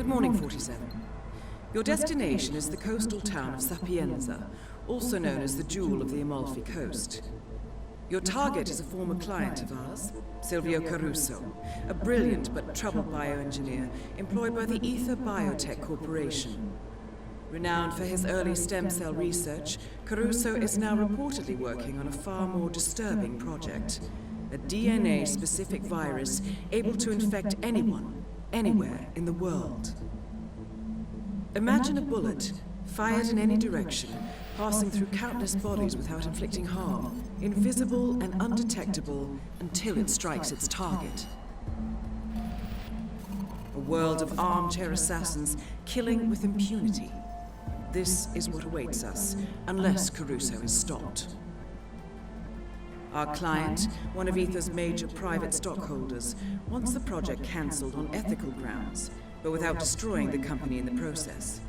Good morning, 47. Your destination is the coastal town of Sapienza, also known as the Jewel of the Amalfi Coast. Your target is a former client of ours, Silvio Caruso, a brilliant but troubled bioengineer employed by the Ether Biotech Corporation. Renowned for his early stem cell research, Caruso is now reportedly working on a far more disturbing project. A DNA-specific virus able to infect anyone, anywhere in the world. Imagine a bullet, fired in any direction, passing through countless bodies without inflicting harm, invisible and undetectable until it strikes its target. A world of armchair assassins killing with impunity. This is what awaits us, unless Caruso is stopped. Our client, one of Ether's major private stockholders, wants the project cancelled on ethical grounds, but without destroying the company in the process.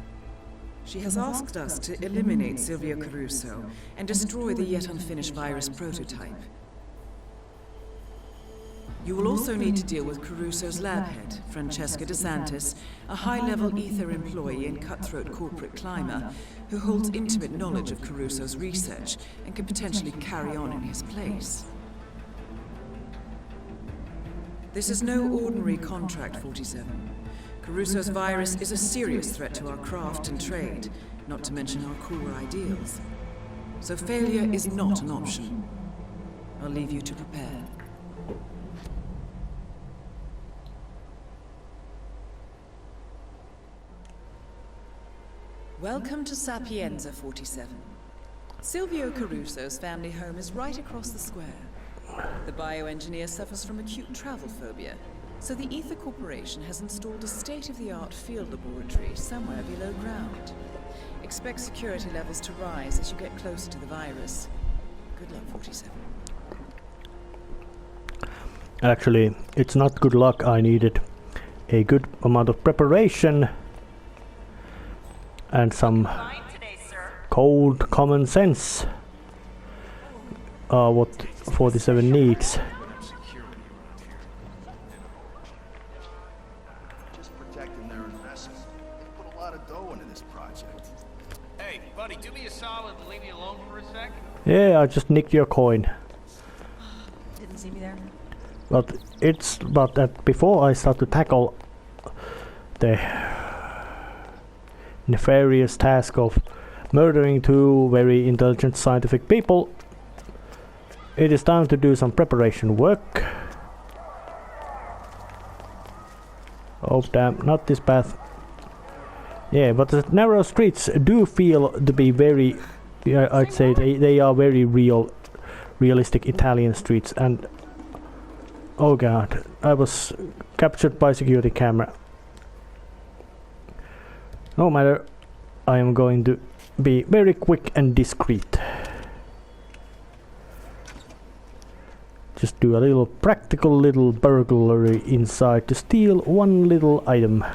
She has asked us to eliminate Silvio Caruso and destroy the yet unfinished virus prototype. You will also need to deal with Caruso's lab head, Francesca DeSantis, a high-level Ether employee and cutthroat corporate climber who holds intimate knowledge of Caruso's research and can potentially carry on in his place. This is no ordinary contract, 47. Caruso's virus is a serious threat to our craft and trade, not to mention our core ideals. So failure is not an option. I'll leave you to prepare. Welcome to Sapienza, 47. Silvio Caruso's family home is right across the square. The bioengineer suffers from acute travel phobia, so the Ether Corporation has installed a state-of-the-art field laboratory somewhere below ground. Expect security levels to rise as you get closer to the virus. Good luck, 47. Actually, it's not good luck. I needed a good amount of preparation and some cold common sense. What 47 needs. Just protecting their investment. They put a lot of dough into this project. Hey, buddy, do me a solid and leave me alone for a sec. Yeah, I just nicked your coin. Didn't see me there. But before I start to tackle the nefarious task of murdering two very intelligent scientific people, it is time to do some preparation work. Oh damn, not this path. Yeah, but the narrow streets do feel to be very, I'd say they are very realistic Italian streets, and oh god, I was captured by security camera. No matter, I am going to be very quick and discreet. Just do a little practical little burglary inside to steal one little item.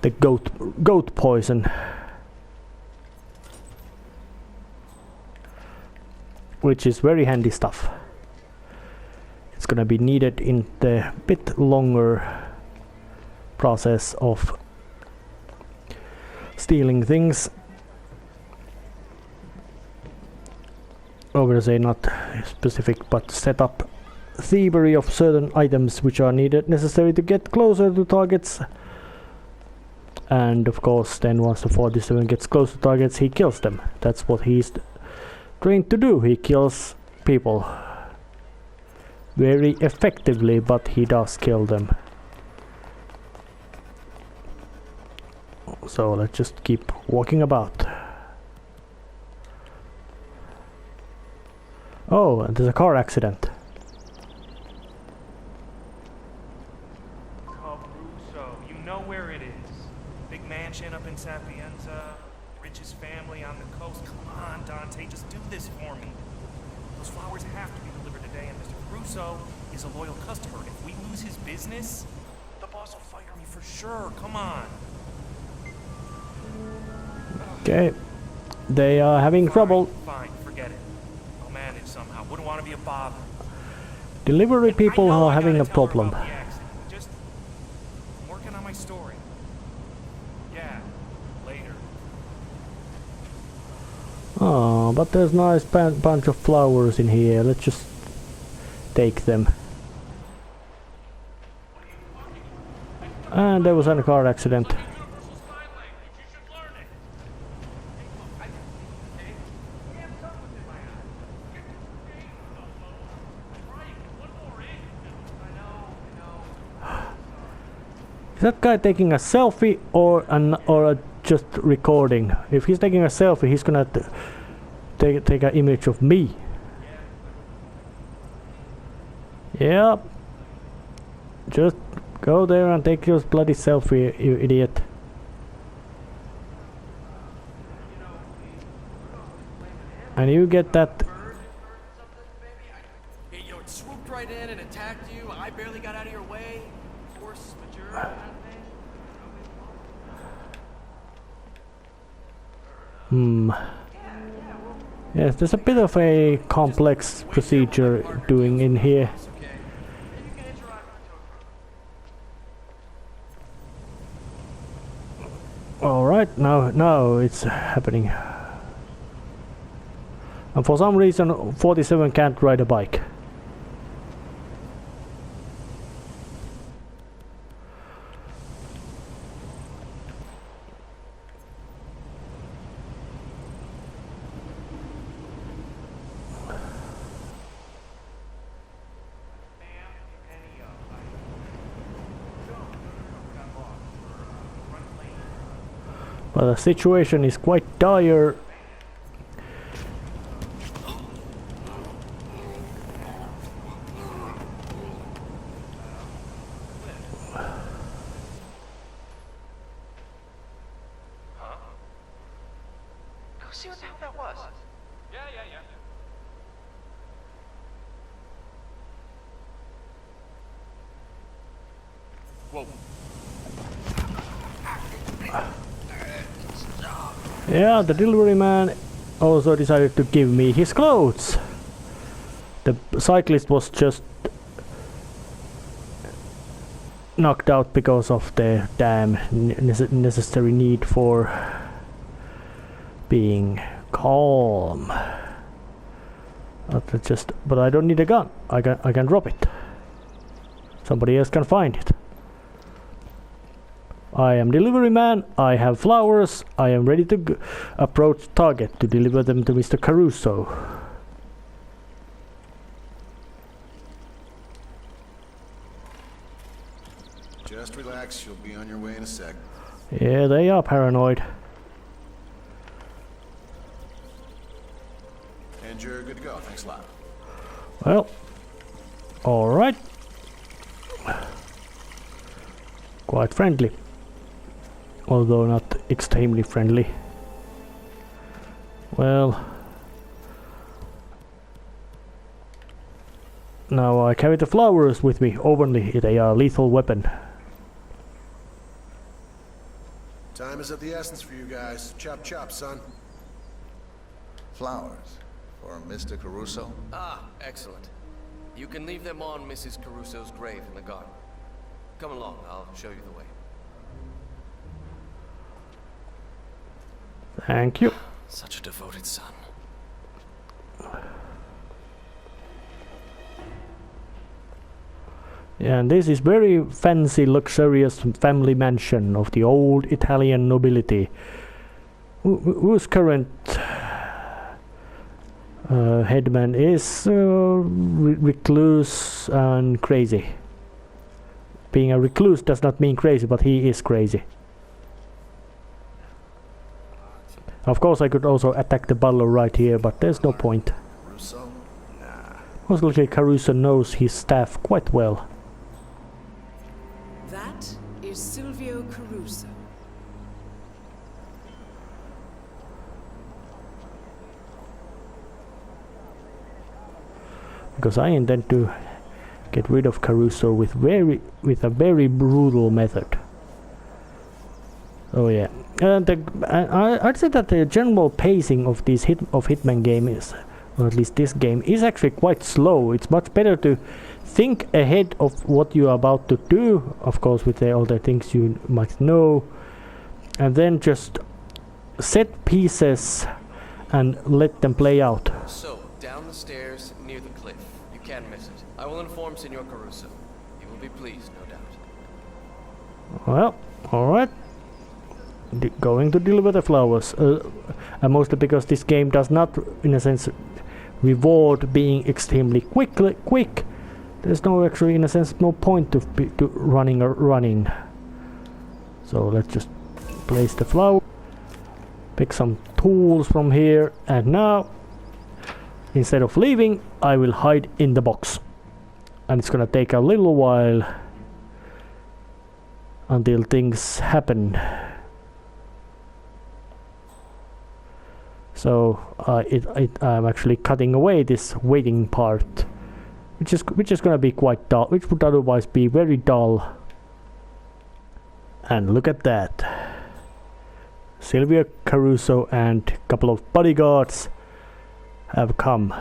The goat poison. Which is very handy stuff. It's gonna be needed in the bit longer process of stealing things. I'm gonna say not specific, but set up thievery of certain items which are necessary to get closer to targets. And of course, then once the 47 gets close to targets, he kills them. That's what he's trained to do. He kills people very effectively, but he does kill them. So let's just keep walking about. Oh, and there's a car accident. Caruso, you know where it is. Big mansion up in Sapienza, richest family on the coast. Come on, Dante, just do this for me. Those flowers have to be delivered today, and Mr. Caruso is a loyal customer. If we lose his business, the boss will fire me for sure. Come on. Okay, they are having trouble. Fine, forget it. I'll manage somehow. Wouldn't want to be a bother. Delivery people are having a problem. Just working on my story. Yeah, later. Oh, but there's nice bunch of flowers in here. Let's just take them. And there was a car accident. Is that guy taking a selfie or just recording? If he's taking a selfie, he's gonna take an image of me. Yep. Just go there and take your bloody selfie, you idiot. And you get that. Hey, yo, it swooped right in and attacked you. I barely got out of your way. Force majeure. Yes, there's a bit of a complex procedure doing in here. Alright, now it's happening. And for some reason 47 can't ride a bike. But the situation is quite dire. Go see what the hell that was. Yeah. Whoa. Yeah, the delivery man also decided to give me his clothes. The cyclist was just knocked out because of the damn necessary need for being calm. But I don't need a gun. I can drop it. Somebody else can find it. I am delivery man, I have flowers, I am ready to approach target to deliver them to Mr. Caruso. Just relax, you'll be on your way in a sec. Yeah, they are paranoid. And you're good to go, thanks a lot. Well, alright. Quite friendly. Although not extremely friendly. Well, now I carry the flowers with me openly. They are a lethal weapon. Time is of the essence for you guys. Chop chop, son. Flowers for Mr. Caruso? Ah, excellent. You can leave them on Mrs. Caruso's grave in the garden. Come along, I'll show you the way. Thank you. Such a devoted son. And this is very fancy, luxurious family mansion of the old Italian nobility, whose current headman is recluse and crazy. Being a recluse does not mean crazy, but he is crazy. Of course, I could also attack the butler right here, but there's no point. Caruso? Nah. Most likely Caruso knows his staff quite well. That is Silvio Caruso. Because I intend to get rid of Caruso with a very brutal method. Oh yeah, and I'd say that the general pacing of these Hitman game is, or at least this game, is actually quite slow. It's much better to think ahead of what you are about to do, of course with all the things you might know, and then just set pieces and let them play out. So, down the stairs near the cliff. You can't miss it. I will inform Senor Caruso. He will be pleased, no doubt. Well, alright. Going to deliver the flowers. And mostly because this game does not, in a sense, reward being extremely quick. There's no actually, in a sense, no point to running. So let's just place the flower. Pick some tools from here, and now instead of leaving I will hide in the box, and it's gonna take a little while until things happen. So I'm actually cutting away this waiting part, which is gonna be quite dull, which would otherwise be very dull. And look at that. Silvio Caruso and a couple of bodyguards have come.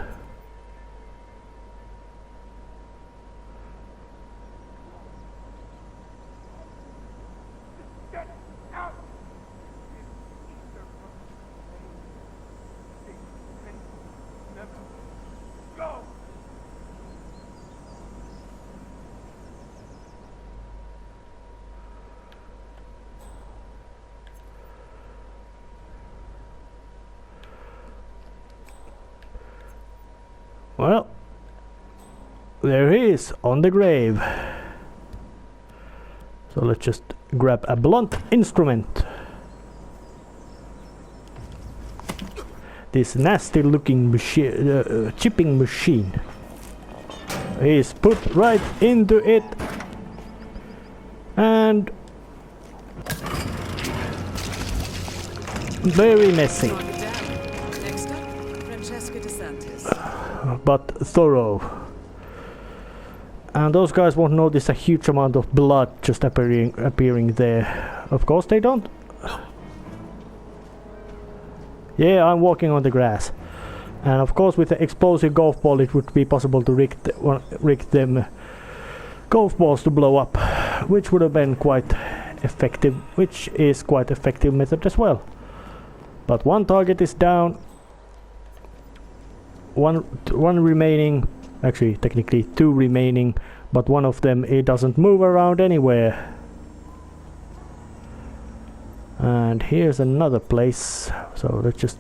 Well, there he is on the grave. So let's just grab a blunt instrument. This nasty looking machine, chipping machine, is put right into it, and very messy. But thorough. And those guys won't notice a huge amount of blood just appearing there. Of course they don't. Yeah, I'm walking on the grass. And of course with the explosive golf ball it would be possible to rig them golf balls to blow up, which would have been quite effective, which is quite effective method as well. But one target is down. One remaining, actually technically two remaining, but one of them, it doesn't move around anywhere. And here's another place, so let's just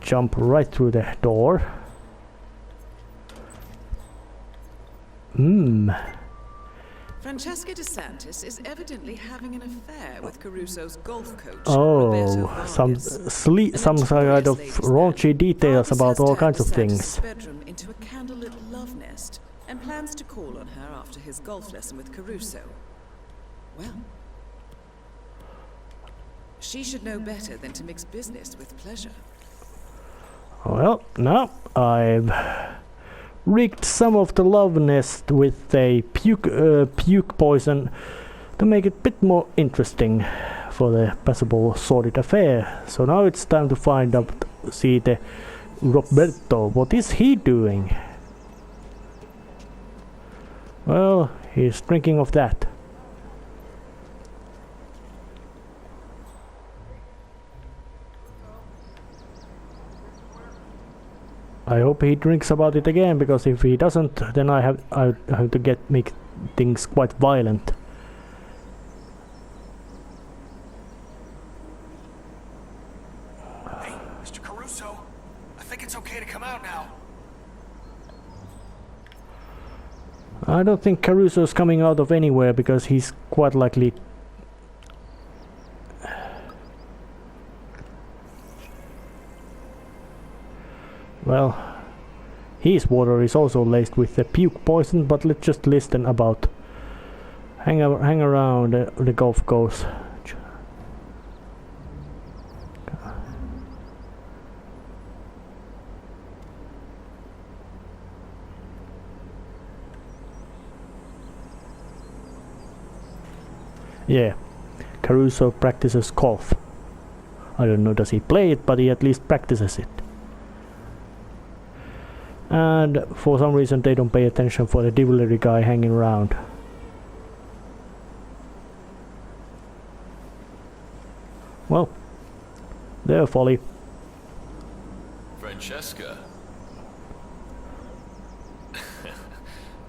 jump right through the door. Francesca DeSantis is evidently having an affair with Caruso's golf coach. Oh, some kind of raunchy details about all kinds of things. Bedroom into a candlelit love nest and plans to call on her after his golf lesson with Caruso. Well, she should know better than to mix business with pleasure. Well, now I've rigged some of the love nest with a puke poison to make it a bit more interesting for the possible sordid affair. So now it's time to find out, see the Roberto, what is he doing? Well, he's drinking of that. I hope he drinks about it again, because if he doesn't, then I have to make things quite violent. Hey, Mr. Caruso, I think it's okay to come out now. I don't think Caruso's coming out of anywhere, because he's quite likely. Well, his water is also laced with the puke poison, but let's just listen about. Hang around the golf course. Yeah, Caruso practices golf. I don't know, does he play it, but he at least practices it. And for some reason they don't pay attention for the delivery guy hanging around. Well, they're folly. Francesca.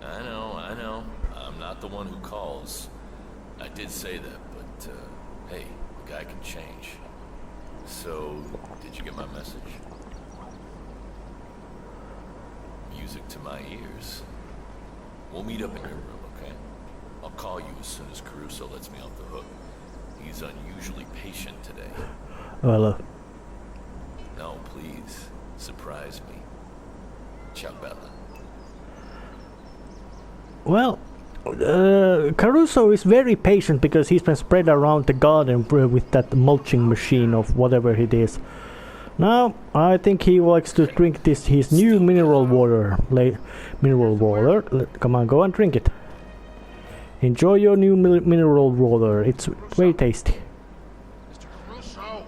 I know. I'm not the one who calls. I did say that, but hey, the guy can change. So, did you get my message? Music to my ears. We'll meet up in your room, okay? I'll call you as soon as Caruso lets me off the hook. He's unusually patient today. Well, No, please. Surprise me. Ciao, Bella. well, Caruso is very patient because he's been spread around the garden with that mulching machine of whatever it is. Now, I think he likes to drink his new mineral water. Come on, go and drink it. Enjoy your new mineral water. It's very tasty. Mr. Caruso!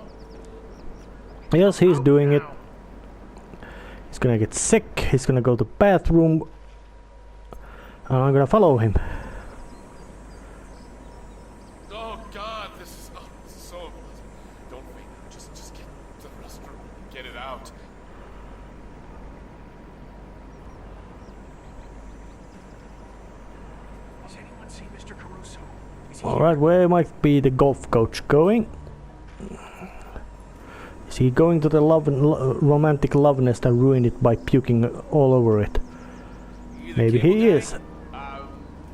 Yes, he's doing it. He's gonna get sick. He's gonna go to the bathroom. And I'm gonna follow him. Oh God, this is so. Don't wait. Just get to the restroom. Get it out. Has anyone seen Mr. Caruso? Alright, where might be the golf coach going? Is he going to the romantic love nest and ruin it by puking all over it? Maybe he is.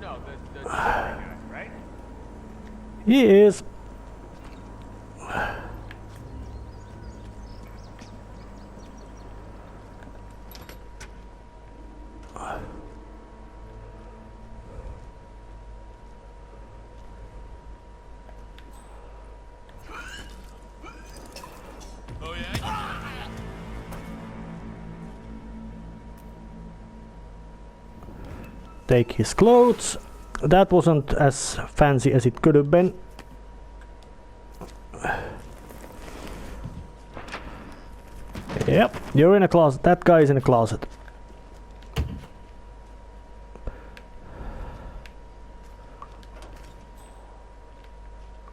No, the guy, right? He is. Oh yeah. Take his clothes. That wasn't as fancy as it could have been. Yep, you're in a closet. That guy is in a closet.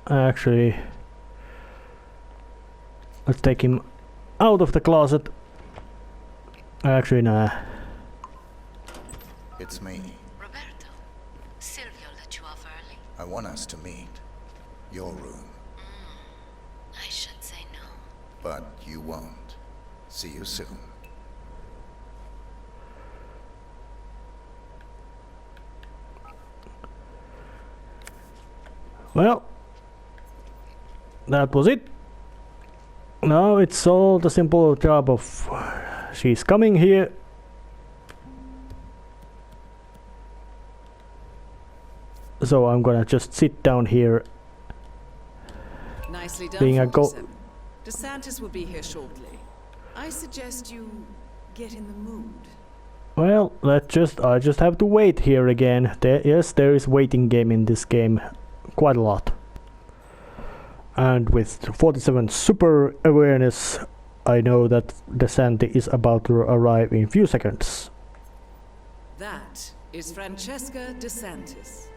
Actually, let's take him out of the closet. Actually, nah. It's me. Roberto, Silvio let you off early? I want us to meet. Your room. I should say no. But you won't. See you soon. Well, that was it. Now it's all the simple job of she's coming here. So I'm gonna just sit down here. Nicely done, Being a 47. DeSantis will be here shortly. I suggest you get in the mood. Well, I just have to wait here again. Yes, there is waiting game in this game, quite a lot. And with 47 super awareness, I know that DeSantis is about to arrive in a few seconds. That is Francesca DeSantis.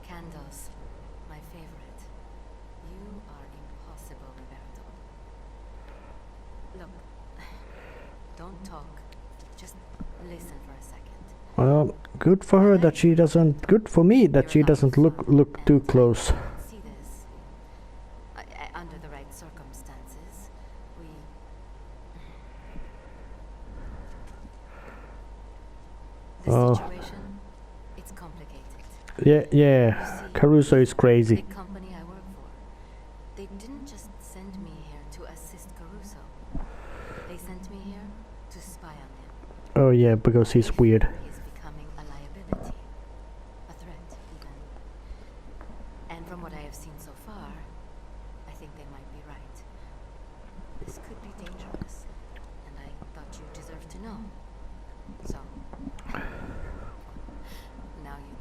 Candles, my favorite. You are impossible, Roberto. Look, don't talk. Just listen for a second. Well, good for her that she doesn't. Good for me that she doesn't look too close. See this? Under the right circumstances, we... The situation, it's complicated. Yeah. Caruso is crazy. The company I work for, they didn't just send me here to assist Caruso. They sent me here to spy on him. Oh yeah, because he's weird. He's becoming a liability, a threat even. And from what I have seen so far, I think they might be right. This could be dangerous, and I thought you deserved to know. So, now you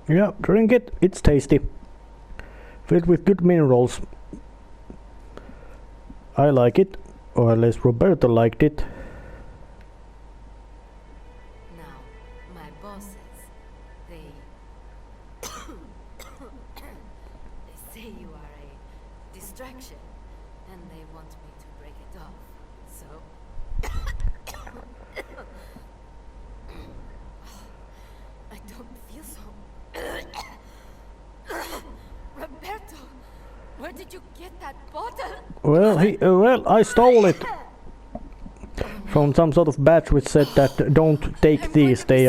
know. Yeah, drink it. It's tasty. filled with good minerals. I like it, or at least Roberto liked it. Now, my bosses, they say you are a distraction, and they want me to break it off. So I don't feel so. Roberto, where did you get that bottle? Well, I stole it from some sort of badge which said that don't take these. They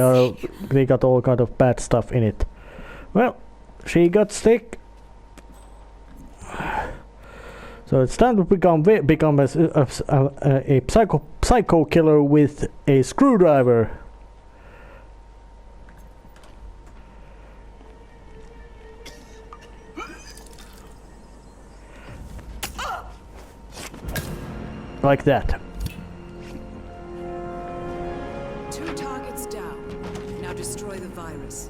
got all kind of bad stuff in it. Well, she got sick, so it's time to become a psycho killer with a screwdriver. Like that. 2 targets down. Now destroy the virus.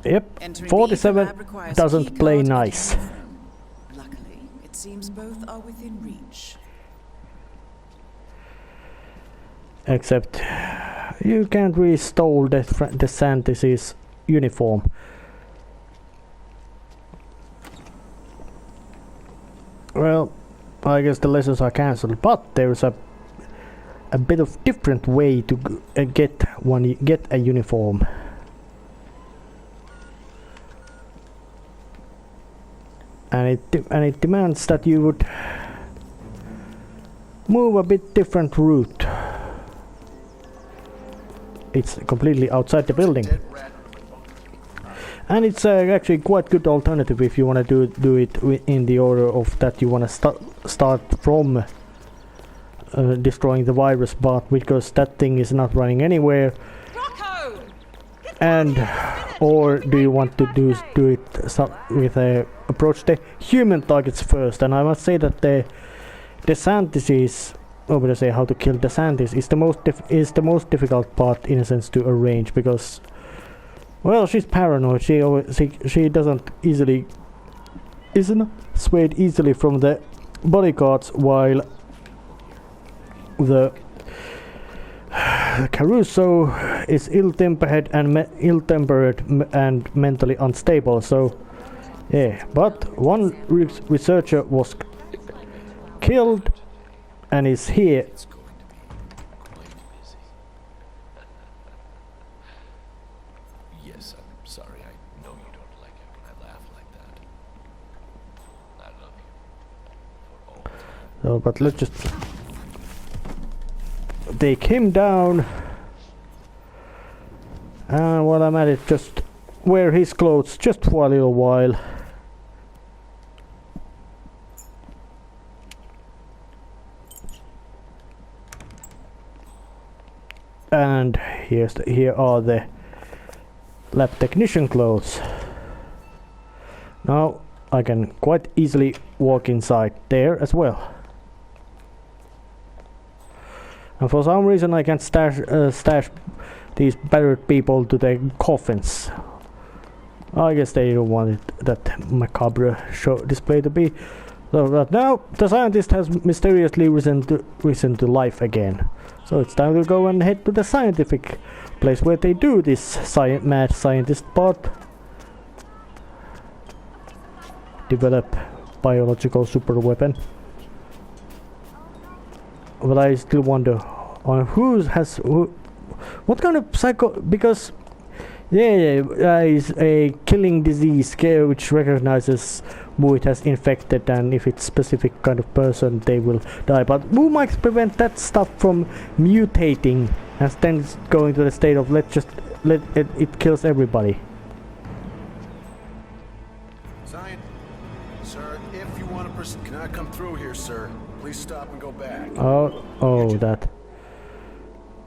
Yep, Entering 47 the requires doesn't key play card nice. Luckily, it seems both are within reach. Except you can't really stole DeSantis' uniform. Well, I guess the lessons are cancelled, but there's a bit of different way to get a uniform. And it demands that you would move a bit different route. It's completely outside the building. And it's actually quite good alternative if you want to do it in the order of that you want to start from destroying the virus, but because that thing is not running anywhere. And or do you want to do it with approach the human targets first? And I must say that the DeSantis is, how to kill DeSantis is the most difficult part in a sense to arrange, because well, she's paranoid. She isn't swayed easily from the bodyguards, while the Caruso is ill-tempered and mentally unstable. So yeah, but one researcher was killed and is here. Yes, I'm sorry. I know you don't like it when I laugh like that. I love you for all time. So, but let's just take him down. And while I'm at it, just wear his clothes just for a little while. And here are the lab technician clothes. Now I can quite easily walk inside there as well. And for some reason I can stash these battered people to their coffins. I guess they don't want it, that macabre display to be. So but now the scientist has mysteriously risen to life again. So it's time to go and head to the scientific place where they do this mad scientist part. Develop biological super weapon. But I still wonder on what kind of psycho, because is a killing disease which recognizes who it has infected, and if it's specific kind of person they will die. But who might prevent that stuff from mutating and then going to the state of let it kills everybody? Sir, if you want to proceed, can I come through here, sir? Please stop and go back. Oh, that.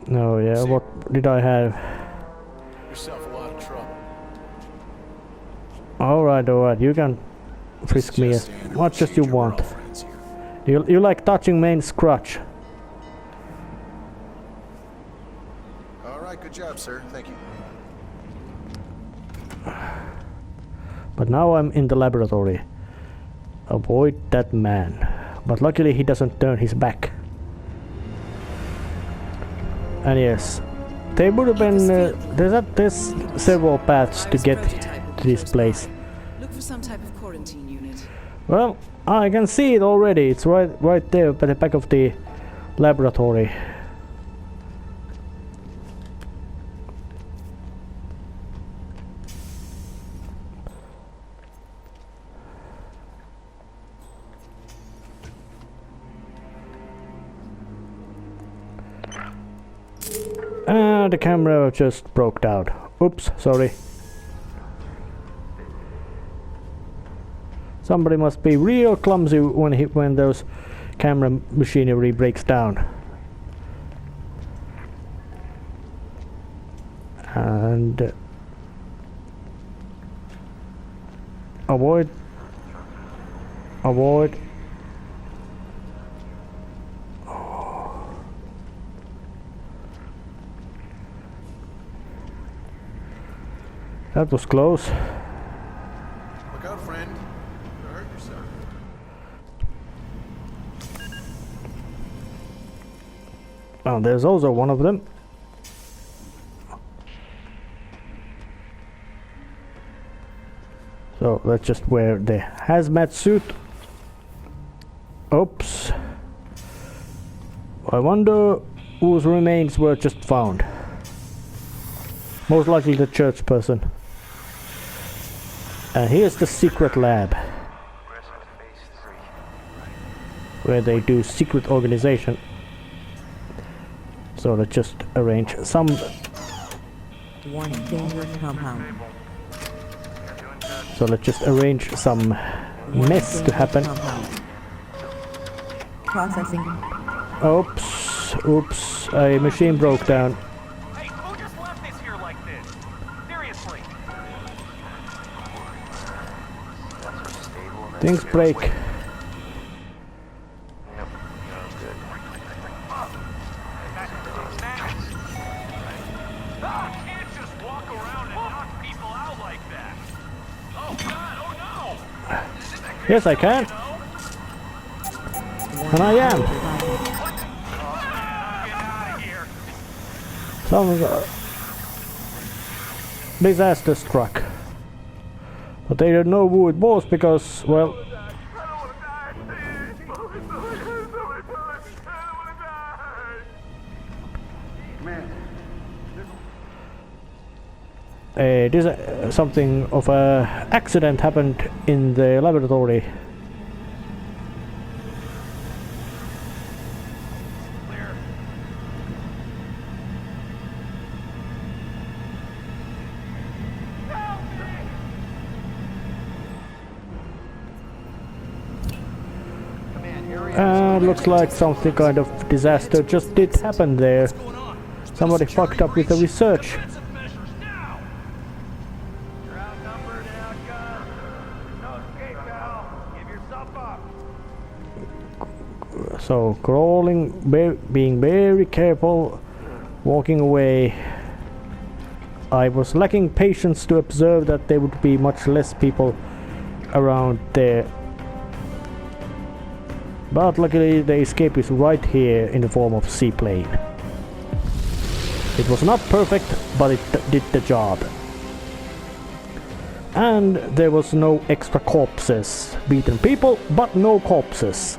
No, yeah. See, what did I have? Yourself a lot of trouble. All right. You can frisk me as much as you want. You like touching man's crotch? All right, good job, sir. Thank you. But now I'm in the laboratory. Avoid that man. But luckily he doesn't turn his back. And yes, there would have been there's several paths to get to this place. Look for some type of quarantine unit. Well, I can see it already. It's right there by the back of the laboratory. The camera just broke down. Oops, sorry. Somebody must be real clumsy when those camera machinery breaks down. And avoid. That was close. Look out, friend. You'll hurt yourself. Oh, there's also one of them. So let's just wear the hazmat suit. Oops. I wonder whose remains were just found. Most likely the church person. And here's the secret lab, where they do secret organization. So let's just arrange some. Warning, dangerous compound. So let's just arrange some mess to happen. Processing. Oops, a machine broke down. Hey, who just left this here like this? Seriously. Things break. Yes, I can. And I am. Some disaster struck. But they don't know who it was because, well, something of a accident happened in the laboratory. Looks like something kind of disaster just did happen there. Somebody fucked up with the research. So crawling, being very careful, walking away. I was lacking patience to observe that there would be much less people around there. But luckily the escape is right here in the form of seaplane. It was not perfect, but it did the job. And there was no extra corpses. Beaten people, but no corpses.